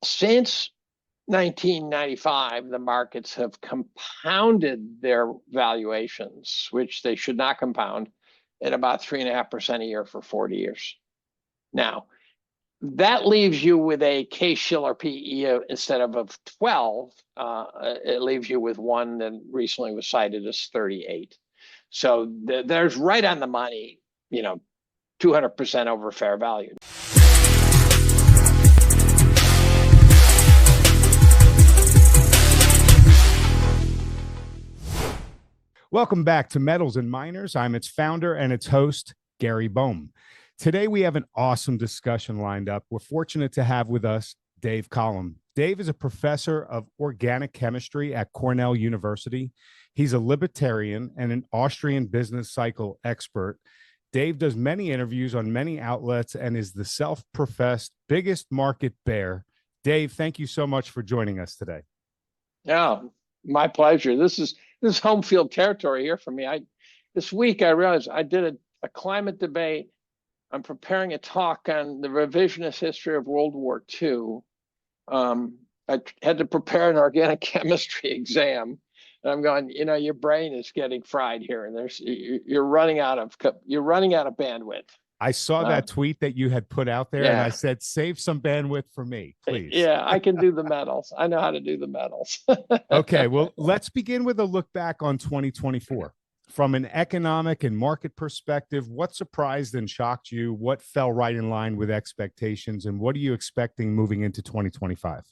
Since 1995, the markets have compounded their valuations, which they should not compound, at about 3.5% a year for 40 years. Now, that leaves you with a Case-Shiller PE instead of 12. It leaves you with one that recently was cited as 38. So there's right on the money, 200% over fair value. Welcome back to Metals and Miners. I'm its founder and its host, Gary Bohm. Today, we have an awesome discussion lined up. We're fortunate to have with us Dave Collum. Dave is a professor of organic chemistry at Cornell University. He's a libertarian and an Austrian business cycle expert. Dave does many interviews on many outlets and is the self-professed biggest market bear. Dave, thank you so much for joining us today. Yeah, my pleasure. This is home field territory here for me. This week I realized I did a climate debate. I'm preparing a talk on the revisionist history of World War II. I had to prepare an organic chemistry exam, and I'm going, your brain is getting fried here, and you're running out of bandwidth. I saw that tweet that you had put out there, yeah. And I said, save some bandwidth for me, please. Yeah, I can do the metals. I know how to do the metals. Okay, well, let's begin with a look back on 2024. From an economic and market perspective, what surprised and shocked you? What fell right in line with expectations? And what are you expecting moving into 2025?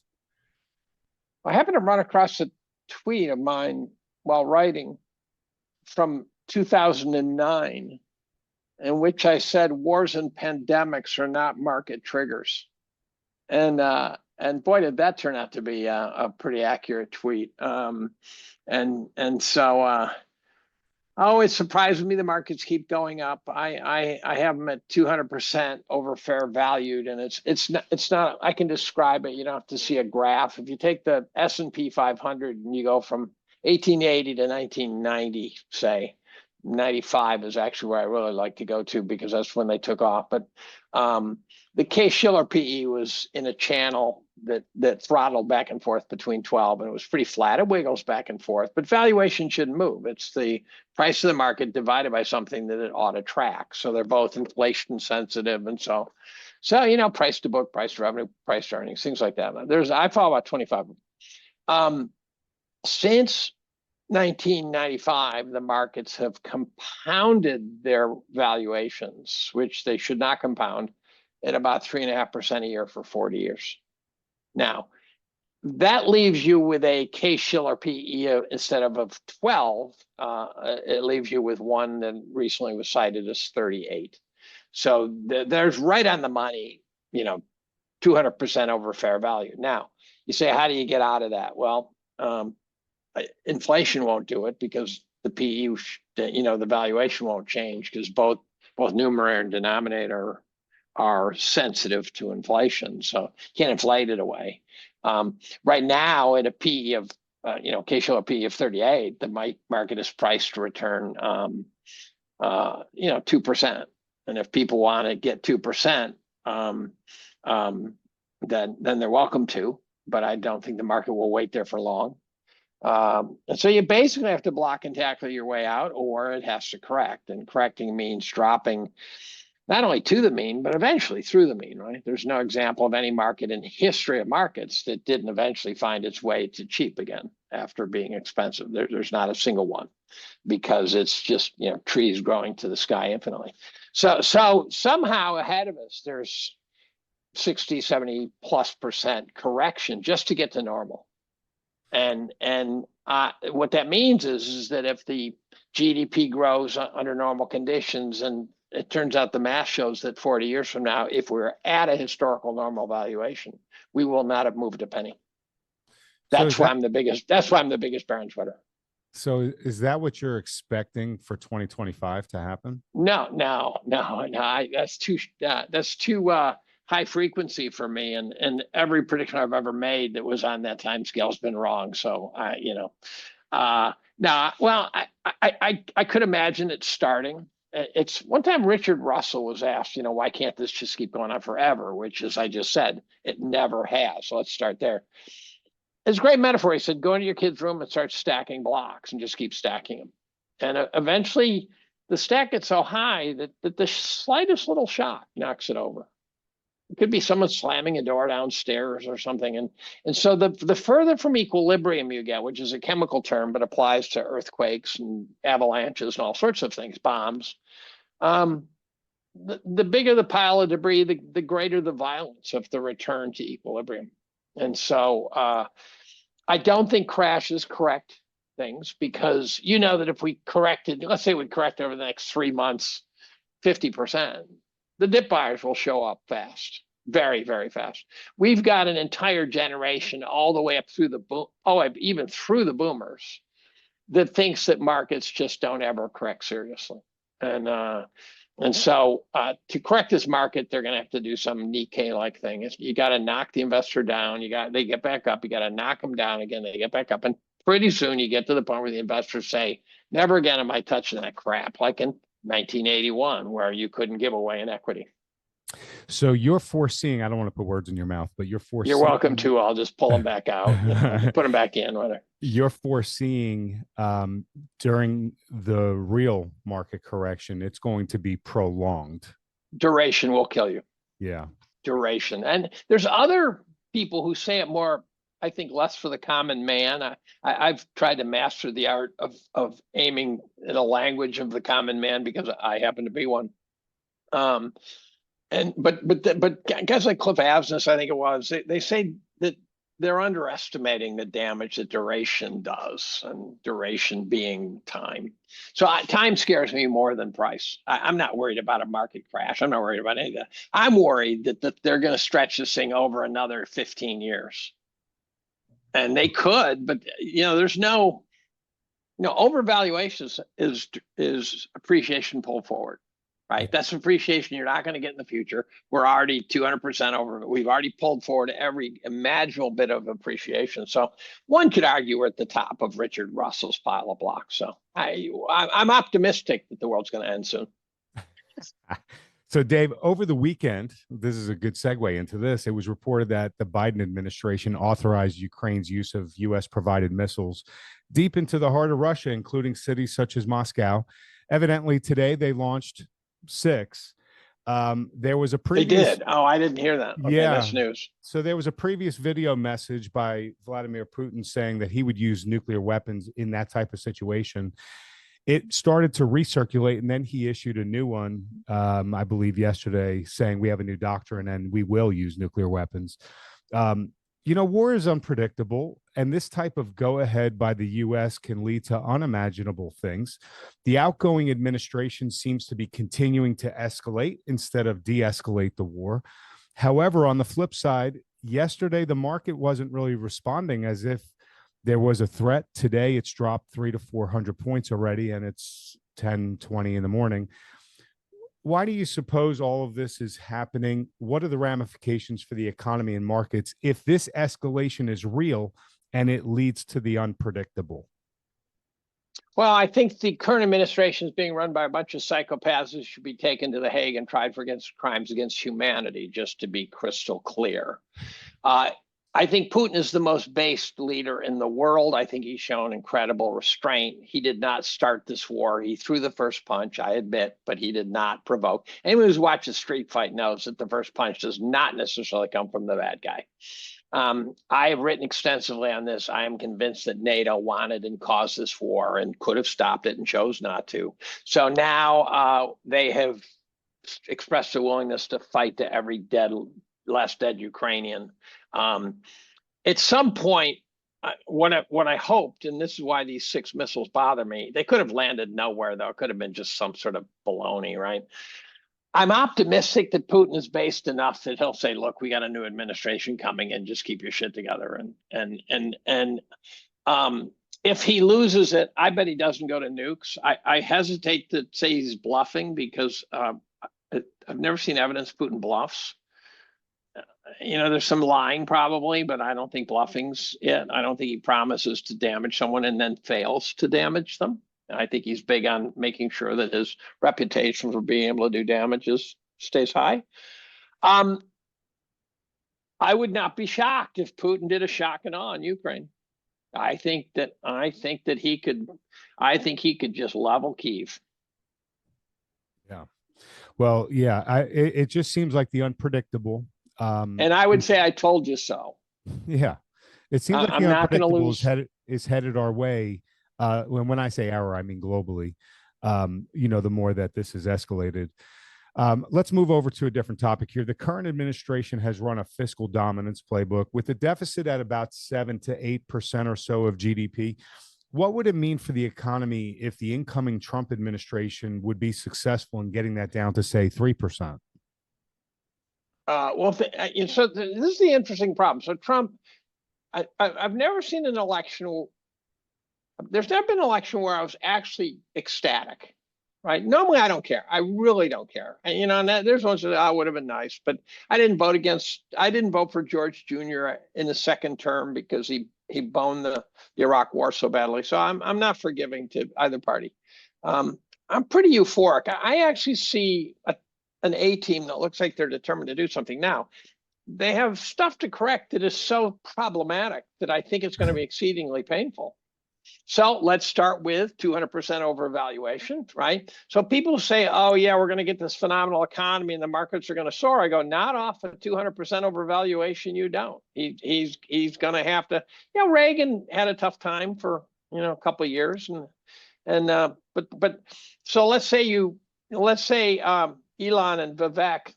I happened to run across a tweet of mine while writing from 2009. In which I said wars and pandemics are not market triggers. And boy, did that turn out to be a pretty accurate tweet. And so always surprises me the markets keep going up. I have them at 200% over fair valued, and it's not. I can describe it. You don't have to see a graph. If you take the S&P 500 and you go from 1880 to 1990, say. 95 is actually where I really like to go to because that's when they took off. But the Case-Shiller PE was in a channel that throttled back and forth between 12, and it was pretty flat. It wiggles back and forth, but valuation shouldn't move. It's the price of the market divided by something that it ought to track. So they're both inflation sensitive, and so price to book, price to revenue, price to earnings, things like that. I follow about 25 of them. Since 1995, the markets have compounded their valuations, which they should not compound, at about 3.5% a year for 40 years. Now, that leaves you with a Case-Shiller PE instead of 12. It leaves you with one that recently was cited as 38. So there's right on the money, 200% over fair value. Now, you say, how do you get out of that? Well, inflation won't do it because the PE, the valuation won't change because both numerator and denominator are sensitive to inflation. So you can't inflate it away. Right now, at a PE of, Case-Shiller PE of 38, the market is priced to return, 2%. And if people want to get 2%, then they're welcome to. But I don't think the market will wait there for long. And so you basically have to block and tackle your way out, or it has to correct. And correcting means dropping not only to the mean, but eventually through the mean, right? There's no example of any market in the history of markets that didn't eventually find its way to cheap again after being expensive. There's not a single one because it's just, trees growing to the sky infinitely. So somehow ahead of us, there's 60, 70+% correction just to get to normal. And what that means is that if the GDP grows under normal conditions, and it turns out the math shows that 40 years from now, if we're at a historical normal valuation, we will not have moved a penny. That's why I'm the biggest bear and sweater. So is that what you're expecting for 2025 to happen? No. That's too high frequency for me, and every prediction I've ever made that was on that time scale has been wrong. So I could imagine it starting It's one time Richard Russell was asked, why can't this just keep going on forever? Which, as I just said, it never has. So let's start there. It's a great metaphor. He said, go into your kid's room and start stacking blocks and just keep stacking them. And eventually the stack gets so high that the slightest little shock knocks it over. It could be someone slamming a door downstairs or something. And so the further from equilibrium you get, which is a chemical term, but applies to earthquakes and avalanches and all sorts of things, bombs, the bigger the pile of debris, the greater the violence of the return to equilibrium. And so I don't think crashes correct things, because that if we corrected, let's say we correct over the next 3 months, 50%, the dip buyers will show up fast, very, very fast. We've got an entire generation all the way up through even through the boomers that thinks that markets just don't ever correct seriously. And so to correct this market, they're going to have to do some Nikkei-like thing. You got to knock the investor down. They get back up. You got to knock them down again. They get back up. And pretty soon you get to the point where the investors say, never again am I touching that crap, like in 1981, where you couldn't give away an equity. So you're foreseeing, I don't want to put words in your mouth, but you're foreseeing. You're welcome to. I'll just pull them back out, put them back in. Whatever. You're foreseeing during the real market correction, it's going to be prolonged. Duration will kill you. Yeah. Duration. And there's other people who say it more, I think, less for the common man. I've tried to master the art of aiming in a language of the common man because I happen to be one. But guys like Cliff Asness, I think it was, they say that they're underestimating the damage that duration does, and duration being time. So time scares me more than price. I'm not worried about a market crash. I'm not worried about any of that. I'm worried that they're going to stretch this thing over another 15 years. And they could, but there's no, overvaluation is appreciation pulled forward. Right, that's appreciation you're not going to get in the future. We're already 200% over. We've already pulled forward every imaginable bit of appreciation. So one could argue we're at the top of Richard Russell's pile of blocks. So I'm optimistic that the world's going to end soon. So Dave, over the weekend, this is a good segue into this. It was reported that the Biden administration authorized Ukraine's use of U.S. provided missiles deep into the heart of Russia, including cities such as Moscow. Evidently, today they launched 6. There was a previous. They did. Oh, I didn't hear that. Okay, yeah, that's news. So there was a previous video message by Vladimir Putin saying that he would use nuclear weapons in that type of situation. It started to recirculate, and then he issued a new one, I believe yesterday, saying we have a new doctrine and we will use nuclear weapons. War is unpredictable, and this type of go-ahead by the U.S. can lead to unimaginable things. The outgoing administration seems to be continuing to escalate instead of de-escalate the war. However, on the flip side, yesterday the market wasn't really responding as if there was a threat. Today it's dropped 300 to 400 points already, and it's 10:20 in the morning. Why do you suppose all of this is happening? What are the ramifications for the economy and markets if this escalation is real and it leads to the unpredictable? Well, I think the current administration is being run by a bunch of psychopaths who should be taken to The Hague and tried for crimes against humanity, just to be crystal clear. I think Putin is the most based leader in the world. I think he's shown incredible restraint. He did not start this war. He threw the first punch, I admit, but he did not provoke. Anyone who's watched a street fight knows that the first punch does not necessarily come from the bad guy. I have written extensively on this. I am convinced that NATO wanted and caused this war and could have stopped it and chose not to. So now they have expressed a willingness to fight to every last dead Ukrainian. At some point, what I hoped, and this is why these 6 missiles bother me, they could have landed nowhere, though. It could have been just some sort of baloney, right? I'm optimistic that Putin is based enough that he'll say, look, we got a new administration coming in, just keep your shit together. And if he loses it, I bet he doesn't go to nukes. I hesitate to say he's bluffing because I've never seen evidence Putin bluffs. There's some lying probably, but I don't think bluffing's it. I don't think he promises to damage someone and then fails to damage them. And I think he's big on making sure that his reputation for being able to do damages stays high. I would not be shocked if Putin did a shock and awe in Ukraine. I think that he could just level Kyiv. Yeah. Well, yeah, it just seems like the unpredictable. And I would say I told you so. Yeah. It seems like I'm the not going to unpredictable lose. is headed our way. When I say our, I mean globally. The more that this is escalated. Let's move over to a different topic here. The current administration has run a fiscal dominance playbook with the deficit at about 7 to 8% or so of GDP. What would it mean for the economy if the incoming Trump administration would be successful in getting that down to, say, 3%? So this is the interesting problem. So Trump, I've never seen an election. There's never been an election where I was actually ecstatic, right? Normally I don't care. I really don't care. And, there's ones that would have been nice, but I didn't vote for George Jr. in the second term because he boned the Iraq war so badly. So I'm not forgiving to either party. I'm pretty euphoric. I actually see an A team that looks like they're determined to do something now. They have stuff to correct that is so problematic that I think it's going to be exceedingly painful. So let's start with 200% overvaluation, right? So people say, oh yeah, we're going to get this phenomenal economy and the markets are going to soar. I go, not off of 200% overvaluation. You don't. He's going to have to. Reagan had a tough time for a couple of years, but so let's say Elon and Vivek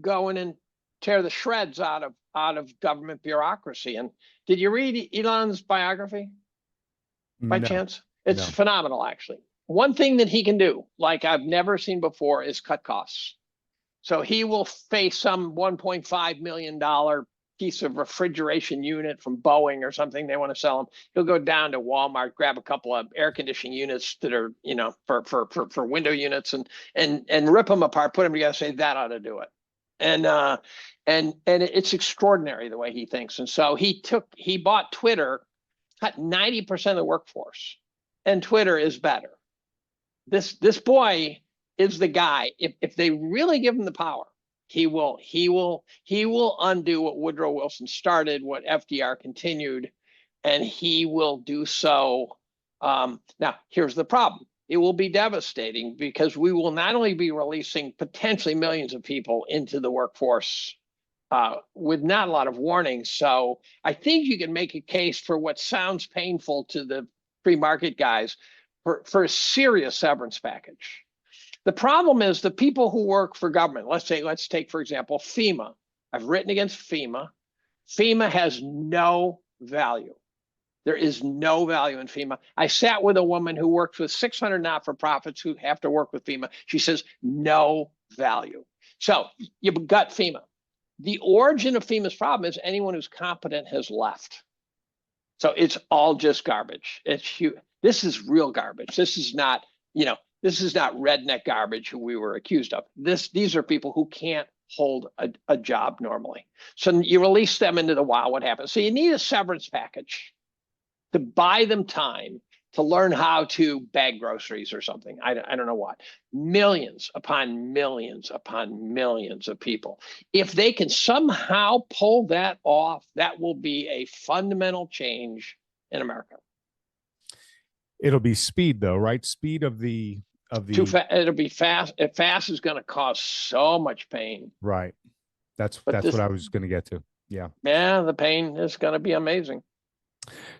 go in and tear the shreds out of government bureaucracy. And did you read Elon's biography by chance? It's phenomenal, actually. One thing that he can do, like I've never seen before, is cut costs. So he will face some $1.5 million piece of refrigeration unit from Boeing or something they want to sell him. He'll go down to Walmart, grab a couple of air conditioning units that are, for window units and rip them apart, put them together, say that ought to do it. And it's extraordinary the way he thinks. And so he bought Twitter, cut 90% of the workforce, and Twitter is better. This boy is the guy. If they really give him the power, he will undo what Woodrow Wilson started, what FDR continued, and he will do so. Now, here's the problem. It will be devastating because we will not only be releasing potentially millions of people into the workforce with not a lot of warning. So I think you can make a case for what sounds painful to the free market guys for a serious severance package. The problem is the people who work for government. Let's take, for example, FEMA. I've written against FEMA. FEMA has no value. There is no value in FEMA. I sat with a woman who works with 600 not-for-profits who have to work with FEMA. She says, no value. So you've got FEMA. The origin of FEMA's problem is anyone who's competent has left. So it's all just garbage. It's huge. This is real garbage. This is not redneck garbage who we were accused of. These are people who can't hold a job normally. So you release them into the wild, what happens? So you need a severance package to buy them time to learn how to bag groceries or something. I don't know what. Millions upon millions upon millions of people. If they can somehow pull that off, that will be a fundamental change in America. It'll be speed, though, right? Speed of the. It'll be fast. Fast is going to cause so much pain. Right. That's what I was going to get to. Yeah. Yeah, the pain is going to be amazing.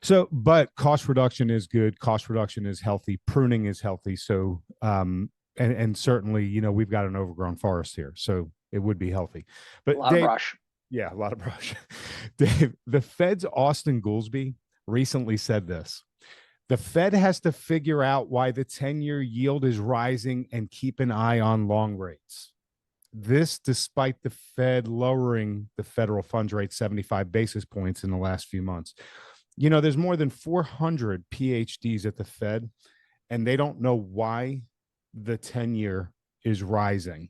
So, but cost reduction is good. Cost reduction is healthy. Pruning is healthy. So, and certainly, we've got an overgrown forest here, so it would be healthy. But a lot of brush. Yeah, a lot of brush. Dave, the Fed's Austin Goolsbee recently said this: the Fed has to figure out why the 10-year yield is rising and keep an eye on long rates. This, despite the Fed lowering the federal funds rate 75 basis points in the last few months. There's more than 400 PhDs at the Fed, and they don't know why the 10-year is rising.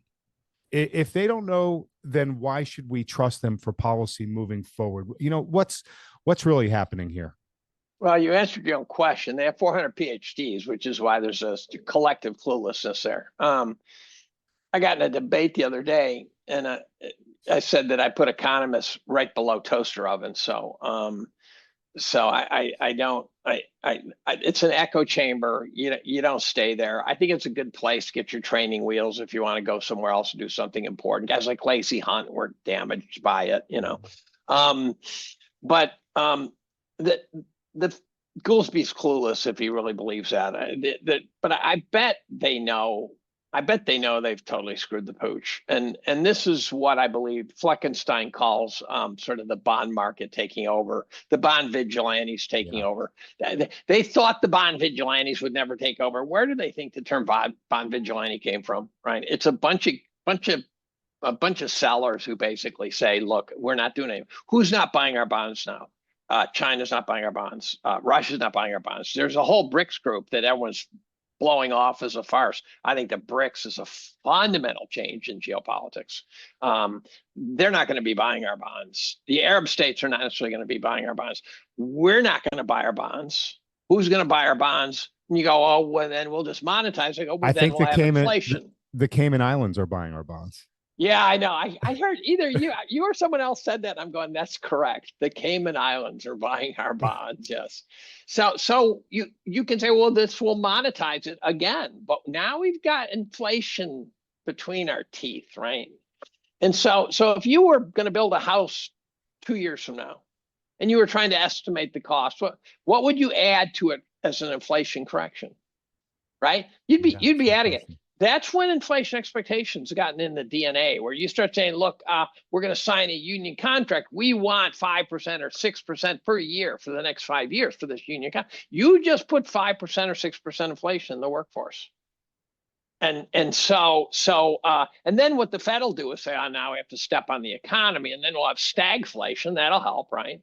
If they don't know, then why should we trust them for policy moving forward? What's really happening here? Well, you answered your own question. They have 400 PhDs, which is why there's a collective cluelessness there. I got in a debate the other day, and I said that I put economists right below toaster ovens. So I don't it's an echo chamber. You don't stay there. I think it's a good place to get your training wheels if you want to go somewhere else and do something important. Guys like Lacey Hunt were damaged by it, But the Goolsby's clueless if he really believes that. But I bet they know. I bet they know they've totally screwed the pooch. And this is what I believe Fleckenstein calls sort of the bond market taking over, the bond vigilantes taking over. They thought the bond vigilantes would never take over. Where do they think the term bond vigilante came from? Right? It's a bunch of sellers who basically say, look, we're not doing anything. Who's not buying our bonds now? China's not buying our bonds. Russia's not buying our bonds. There's a whole BRICS group that everyone's blowing off as a farce. I think the BRICS is a fundamental change in geopolitics. They're not going to be buying our bonds. The Arab states are not necessarily going to be buying our bonds. We're not going to buy our bonds. Who's going to buy our bonds? And you go, oh, well, then we'll just monetize. I go, well, then we'll have inflation. The Cayman Islands are buying our bonds. Yeah, I know. I heard either you or someone else said that. I'm going, that's correct. The Cayman Islands are buying our bonds. Yes. So you can say, well, this will monetize it again. But now we've got inflation between our teeth, right? And so if you were going to build a house 2 years from now and you were trying to estimate the cost, what would you add to it as an inflation correction? Right? You'd be adding it. That's when inflation expectations have gotten in the DNA, where you start saying, look, we're going to sign a union contract. We want 5% or 6% per year for the next 5 years for this union contract. You just put 5% or 6% inflation in the workforce. And then what the Fed will do is say, oh, now we have to step on the economy, and then we'll have stagflation. That'll help, right?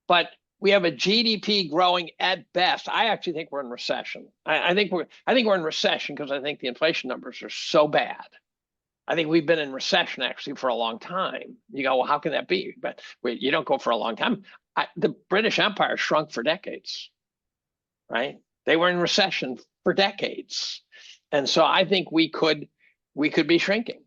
But we have a GDP growing at best. I actually think we're in recession. I think we're in recession because I think the inflation numbers are so bad. I think we've been in recession actually for a long time. You go, well, how can that be? But you don't go for a long time. The British Empire shrunk for decades, right? They were in recession for decades, and so I think we could be shrinking.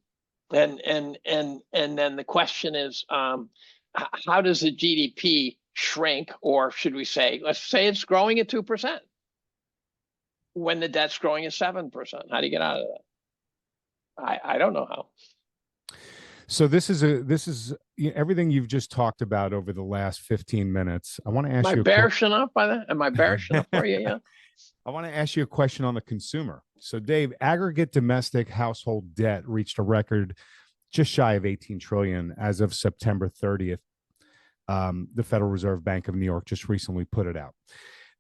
And then the question is, how does the GDP shrink, or should we say, let's say it's growing at 2% when the debt's growing at 7%? How do you get out of that? I don't know how. So this is everything you've just talked about over the last 15 minutes. I want to ask you. Am I bearish enough by that? Am I bearish enough for you? Yeah. I want to ask you a question on the consumer. So Dave, aggregate domestic household debt reached a record just shy of 18 trillion as of September 30th. The Federal Reserve Bank of New York just recently put it out.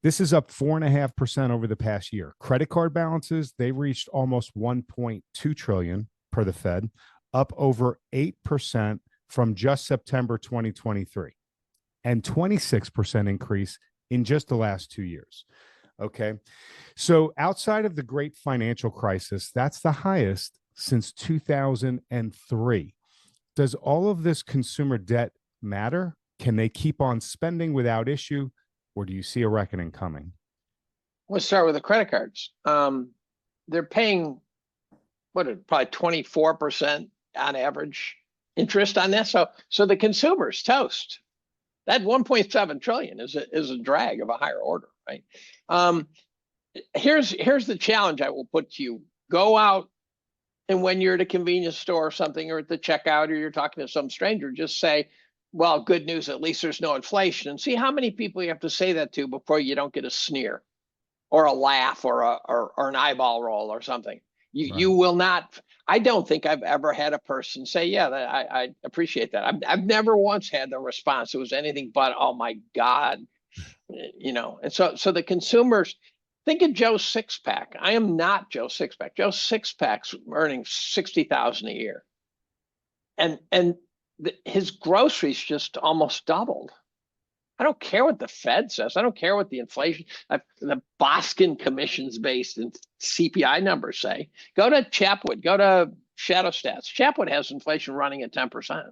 This is up 4.5% over the past year. Credit card balances, they reached almost 1.2 trillion per the Fed, up over 8% from just September 2023, and 26% increase in just the last 2 years. Okay. So outside of the great financial crisis, that's the highest since 2003. Does all of this consumer debt matter? Can they keep on spending without issue, or do you see a reckoning coming? Let's start with the credit cards. They're paying probably 24% on average interest on this. So the consumer's toast. That 1.7 trillion is a drag of a higher order, right? Here's the challenge I will put to you. Go out, and when you're at a convenience store or something, or at the checkout, or you're talking to some stranger, just say, well, good news, at least there's no inflation. And see how many people you have to say that to before you don't get a sneer or a laugh or an eyeball roll or something. You will not. I don't think I've ever had a person say, yeah, I appreciate that. I've never once had the response. It was anything but, oh my God, And so the consumers, think of Joe Sixpack. I am not Joe Sixpack. Joe Sixpack's earning $60,000 a year. And his groceries just almost doubled. I don't care what the Fed says. I don't care what the inflation, the Boston commissions based in CPI numbers say. Go to Chapwood, go to Shadow Stats. Chapwood has inflation running at 10%.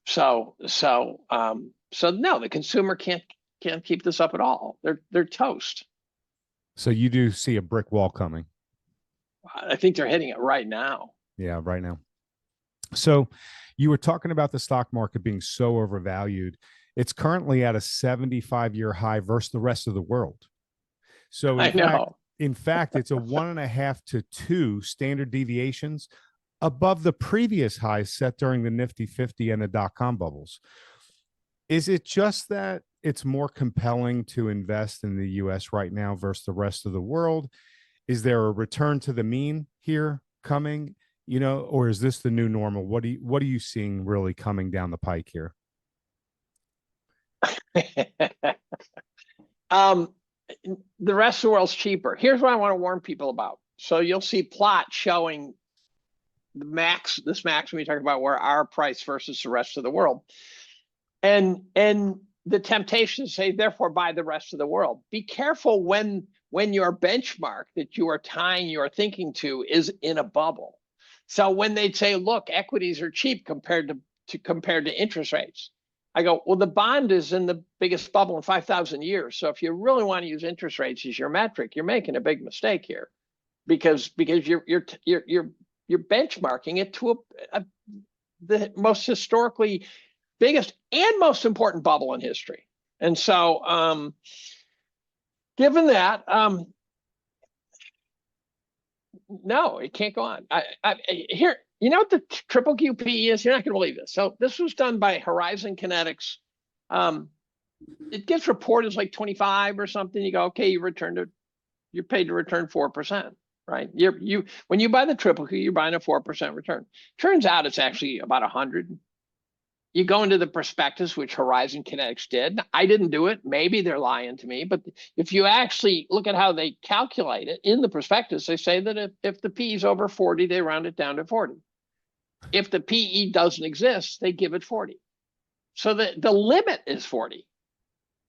So no, the consumer can't can't keep this up at all. They're toast. So you do see a brick wall coming. I think they're hitting it right now. Yeah, right now. So you were talking about the stock market being so overvalued. It's currently at a 75-year high versus the rest of the world. So in fact, it's a 1.5 to 2 standard deviations above the previous highs set during the Nifty 50 and the dot-com bubbles. Is it just that it's more compelling to invest in the US right now versus the rest of the world? Is there a return to the mean here coming, or is this the new normal? What are you seeing really coming down the pike here? The rest of the world's cheaper. Here's what I want to warn people about. So you'll see plots showing the max, this max when we talk about where our price versus the rest of the world. And the temptation to say, therefore, buy the rest of the world. Be careful when your benchmark that you are tying your thinking to is in a bubble. So when they say, look, equities are cheap compared to interest rates, I go, well, the bond is in the biggest bubble in 5,000 years. So if you really want to use interest rates as your metric, you're making a big mistake here, because you're benchmarking it to the most historically biggest and most important bubble in history. And so, given that, no, it can't go on. Here, you know what the triple QP is? You're not going to believe this. So this was done by Horizon Kinetics. It gets reported as like 25 or something. You go, okay, you're paid to return 4%, right? When you buy the triple Q, you're buying a 4% return. Turns out it's actually about 100. You go into the prospectus, which Horizon Kinetics did. I didn't do it. Maybe they're lying to me. But if you actually look at how they calculate it in the prospectus, they say that if the P is over 40, they round it down to 40. If the PE doesn't exist, they give it 40. So the limit is 40.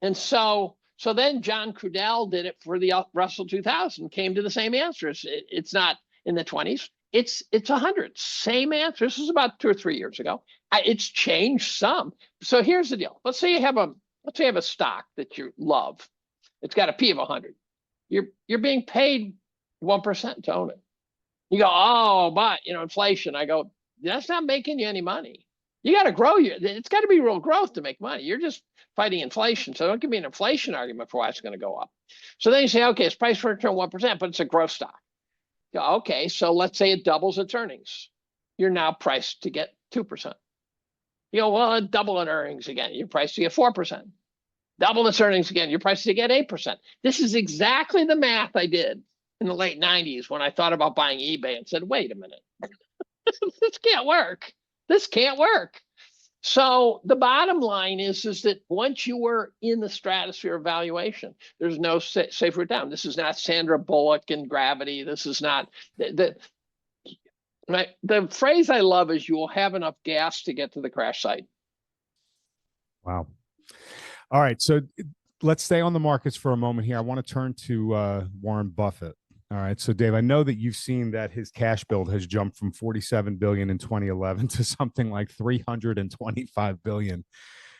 And so then John Crudell did it for the Russell 2000, came to the same answer. It's not in the 20s. It's 100. Same answer. This is about 2 or 3 years ago. It's changed some. So here's the deal. Let's say you have a stock that you love. It's got a P of 100. You're being paid 1% to own it. You go, oh, but inflation. I go, that's not making you any money. You got to grow it's got to be real growth to make money. You're just fighting inflation. So don't give me an inflation argument for why it's going to go up. So then you say, okay, it's price for return 1%, but it's a growth stock. Okay, so let's say it doubles its earnings. You're now priced to get 2%. You go, well, double in earnings again. You're priced to get 4%. Double its earnings again. You're priced to get 8%. This is exactly the math I did in the late 90s when I thought about buying eBay and said, wait a minute, this can't work. This can't work. So the bottom line is that once you were in the stratosphere of valuation, there's no safe route down. This is not Sandra Bullock and Gravity. This is not the phrase I love is you will have enough gas to get to the crash site. Wow. All right. So let's stay on the markets for a moment here. I want to turn to Warren Buffett. All right. So Dave, I know that you've seen that his cash build has jumped from 47 billion in 2011 to something like 325 billion.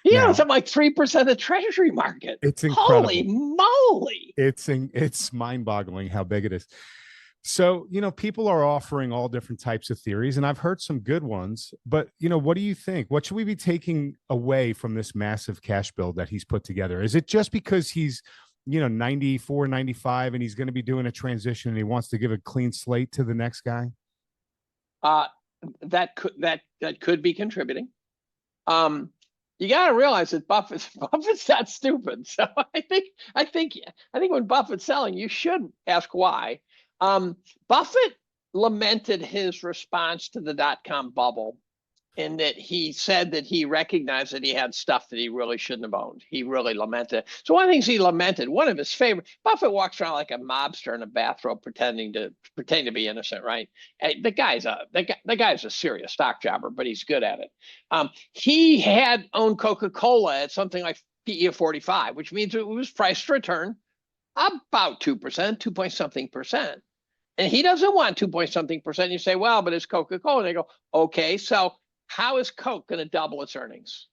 Yeah, something like 3% of the treasury market. It's incredible. Holy moly. It's mind-boggling how big it is. So, people are offering all different types of theories, and I've heard some good ones, but, what do you think? What should we be taking away from this massive cash build that he's put together? Is it just because he's 94, 95, and he's going to be doing a transition and he wants to give a clean slate to the next guy? That could be contributing. You got to realize that Buffett's not stupid. So I think when Buffett's selling, you should ask why. Buffett lamented his response to the dot-com bubble in that he said that he recognized that he had stuff that he really shouldn't have owned. He really lamented. So one of the things he lamented, one of his favorite, Buffett walks around like a mobster in a bathrobe pretending to be innocent, right? The guy's a serious stock jobber, but he's good at it. He had owned Coca-Cola at something like PE of 45, which means it was priced to return about 2%, 2 point something percent. And he doesn't want 2 point something percent. You say, well, but it's Coca-Cola. And they go, okay, so how is Coke going to double its earnings?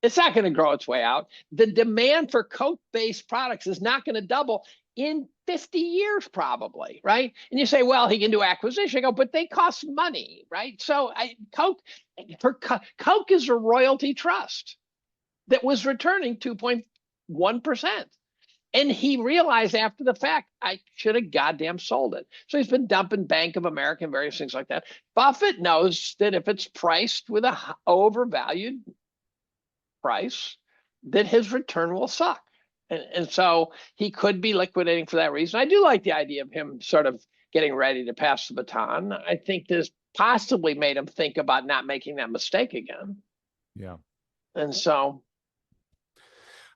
It's not going to grow its way out. The demand for coke-based products is not going to double in 50 years, probably, right? And you say, well, he can do acquisition. I go, but they cost money, right? So Coke is a royalty trust that was returning 2.1%. And he realized after the fact, I should have goddamn sold it. So he's been dumping Bank of America and various things like that. Buffett knows that if it's priced with a overvalued price, that his return will suck. And so he could be liquidating for that reason. I do like the idea of him sort of getting ready to pass the baton. I think this possibly made him think about not making that mistake again. Yeah. And so.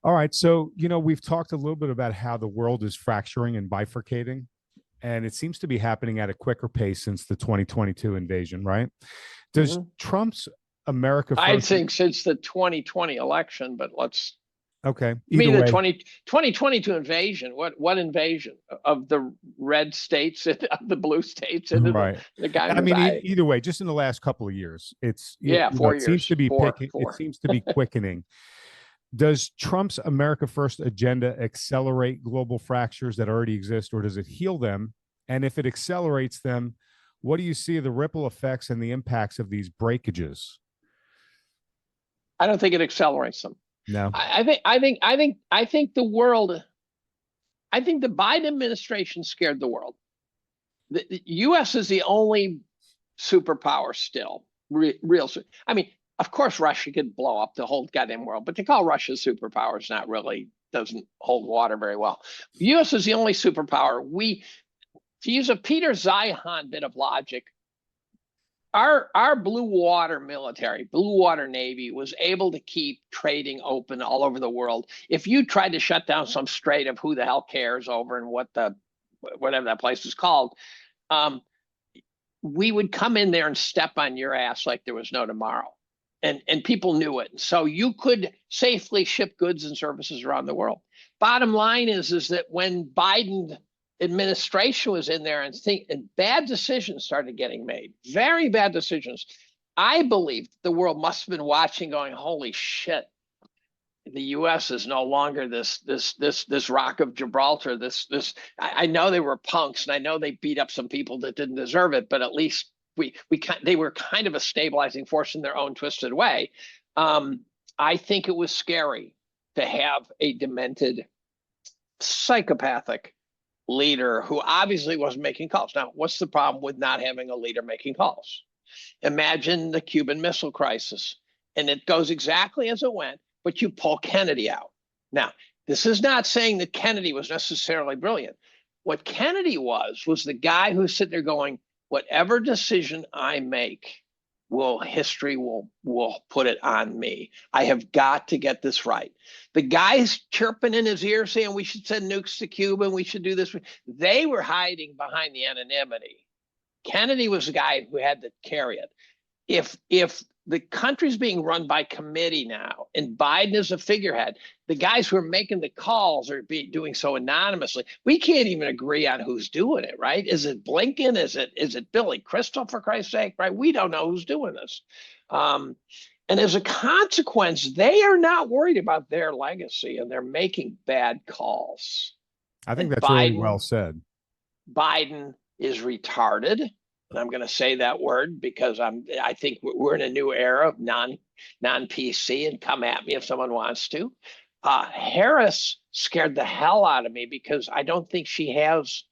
All right. So, we've talked a little bit about how the world is fracturing and bifurcating, and it seems to be happening at a quicker pace since the 2022 invasion, right? Does Trump's America first... I think since the 2020 election, but let's... Okay. You mean the 2022 invasion? What invasion of the red states, of the blue states? Right. The guy. I mean, either way, just in the last couple of years, it's 4 years. It seems to be It seems to be quickening. Does Trump's America First agenda accelerate global fractures that already exist, or does it heal them? And if it accelerates them, what do you see the ripple effects and the impacts of these breakages? I don't think it accelerates them. No. I think the world. I think the Biden administration scared the world. The U.S. is the only superpower still. Real. I mean, of course, Russia could blow up the whole goddamn world, but to call Russia superpower is not really, doesn't hold water very well. The U.S. is the only superpower. To use a Peter Zeihan bit of logic, our blue water military, blue water Navy was able to keep trading open all over the world. If you tried to shut down some strait of who the hell cares over and whatever that place is called, we would come in there and step on your ass like there was no tomorrow. And people knew it. So you could safely ship goods and services around the world. Bottom line is that when Biden administration was in there and bad decisions started getting made, very bad decisions, I believe the world must have been watching going, holy shit, the U.S. is no longer this rock of Gibraltar. I know they were punks and I know they beat up some people that didn't deserve it, but at least they were kind of a stabilizing force in their own twisted way. I think it was scary to have a demented, psychopathic leader who obviously wasn't making calls. Now, what's the problem with not having a leader making calls? Imagine the Cuban Missile Crisis, and it goes exactly as it went, but you pull Kennedy out. Now, this is not saying that Kennedy was necessarily brilliant. What Kennedy was the guy who's sitting there going, whatever decision I make, history will put it on me. I have got to get this right. The guys chirping in his ear saying we should send nukes to Cuba and we should do this, they were hiding behind the anonymity. Kennedy was the guy who had to carry it. If the country's being run by committee now, and Biden is a figurehead, the guys who are making the calls are doing so anonymously. We can't even agree on who's doing it, right? Is it Blinken? Is it Billy Crystal, for Christ's sake, right? We don't know who's doing this. And as a consequence, they are not worried about their legacy, and they're making bad calls. I think that's really well said. Biden is retarded. And I'm going to say that word because I think we're in a new era of non-PC, and come at me if someone wants to. Harris scared the hell out of me because I don't think she has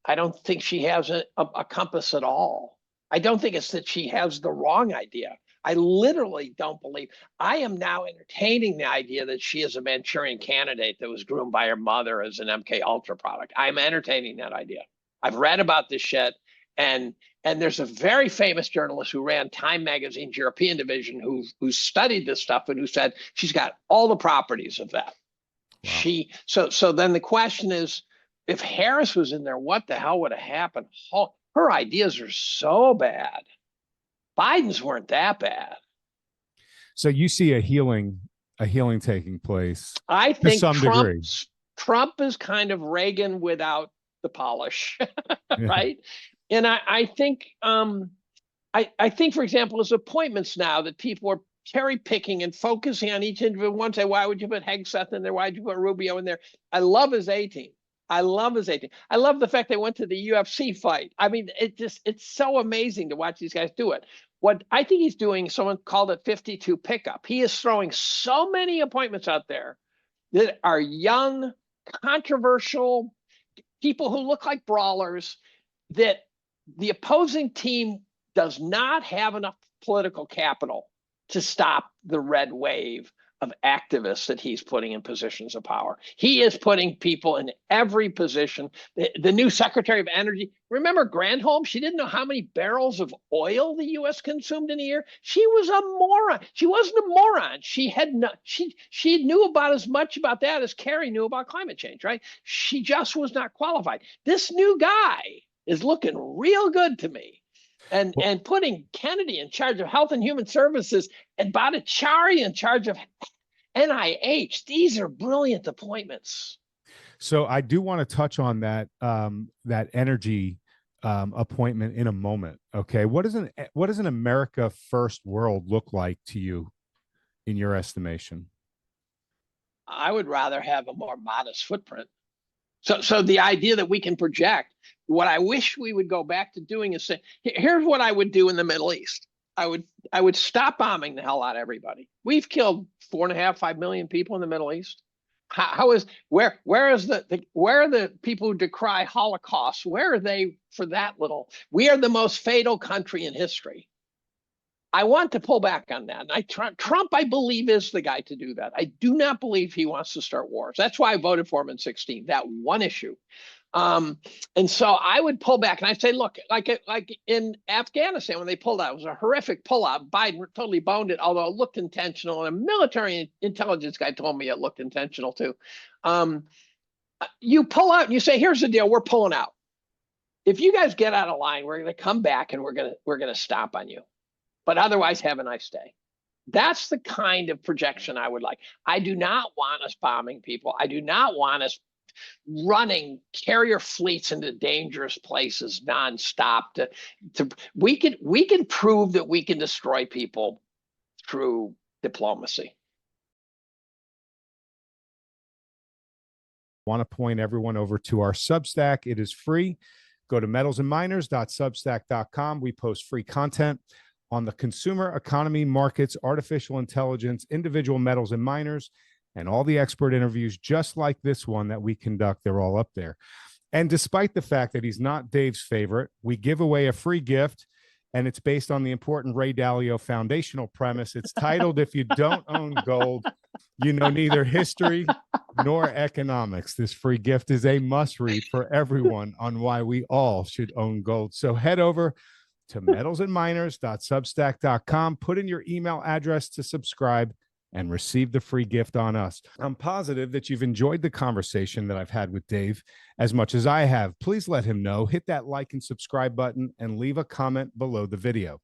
a compass at all. I don't think it's that she has the wrong idea. I literally don't believe. I am now entertaining the idea that she is a Manchurian candidate that was groomed by her mother as an MK Ultra product. I'm entertaining that idea. I've read about this shit. And there's a very famous journalist who ran Time Magazine's European division who studied this stuff and who said she's got all the properties of that. Wow. So then the question is, if Harris was in there, what the hell would have happened? Her ideas are so bad. Biden's weren't that bad. So you see a healing taking place. I think to some degree. Trump is kind of Reagan without the polish, right? And I think, for example, his appointments now that people are cherry picking and focusing on each individual one. Say, why would you put Hegseth in there? Why would you put Rubio in there? I love his A team. I love his A team. I love the fact they went to the UFC fight. I mean, it's so amazing to watch these guys do it. What I think he's doing, someone called it 52 pickup. He is throwing so many appointments out there that are young, controversial people who look like brawlers that the opposing team does not have enough political capital to stop the red wave of activists that he's putting in positions of power. He is putting people in every position. The new Secretary of Energy, remember Granholm? She didn't know how many barrels of oil the U.S. consumed in a year. She was a moron. She wasn't a moron. She knew about as much about that as Kerry knew about climate change, right? She just was not qualified. This new guy is looking real good to me. And putting Kennedy in charge of Health and Human Services and Bhattacharya in charge of NIH, these are brilliant appointments. So I do want to touch on that that energy appointment in a moment. Okay, what does an America First world look like to you, in your estimation? I would rather have a more modest footprint. So the idea that we can project, what I wish we would go back to doing is say, here's what I would do in the Middle East. I would stop bombing the hell out of everybody. We've killed 4.5–5 million people in the Middle East. Where are the people who decry Holocaust? Where are they for that little? We are the most fatal country in history. I want to pull back on that. And Trump, I believe, is the guy to do that. I do not believe he wants to start wars. That's why I voted for him in 2016, that one issue. And so I would pull back and I'd say, look, like in Afghanistan, when they pulled out, it was a horrific pullout. Biden totally boned it, although it looked intentional. And a military intelligence guy told me it looked intentional too. You pull out and you say, here's the deal, we're pulling out. If you guys get out of line, we're going to come back and we're going to stomp on you. But otherwise, have a nice day. That's the kind of projection I would like. I do not want us bombing people. I do not want us running carrier fleets into dangerous places nonstop. We can prove that we can destroy people through diplomacy. Want to point everyone over to our Substack. It is free. Go to metalsandminers.substack.com. We post free content on the consumer economy, markets, artificial intelligence, individual metals and miners, and all the expert interviews just like this one that we conduct. They're all up there. And despite the fact that he's not Dave's favorite, we give away a free gift, and it's based on the important Ray Dalio foundational premise. It's titled, If You Don't Own Gold, You Know Neither History nor Economics. This free gift is a must-read for everyone on why we all should own gold. So head over to metalsandminers.substack.com, put in your email address to subscribe, and receive the free gift on us. I'm positive that you've enjoyed the conversation that I've had with Dave as much as I have. Please let him know. Hit that like and subscribe button and leave a comment below the video.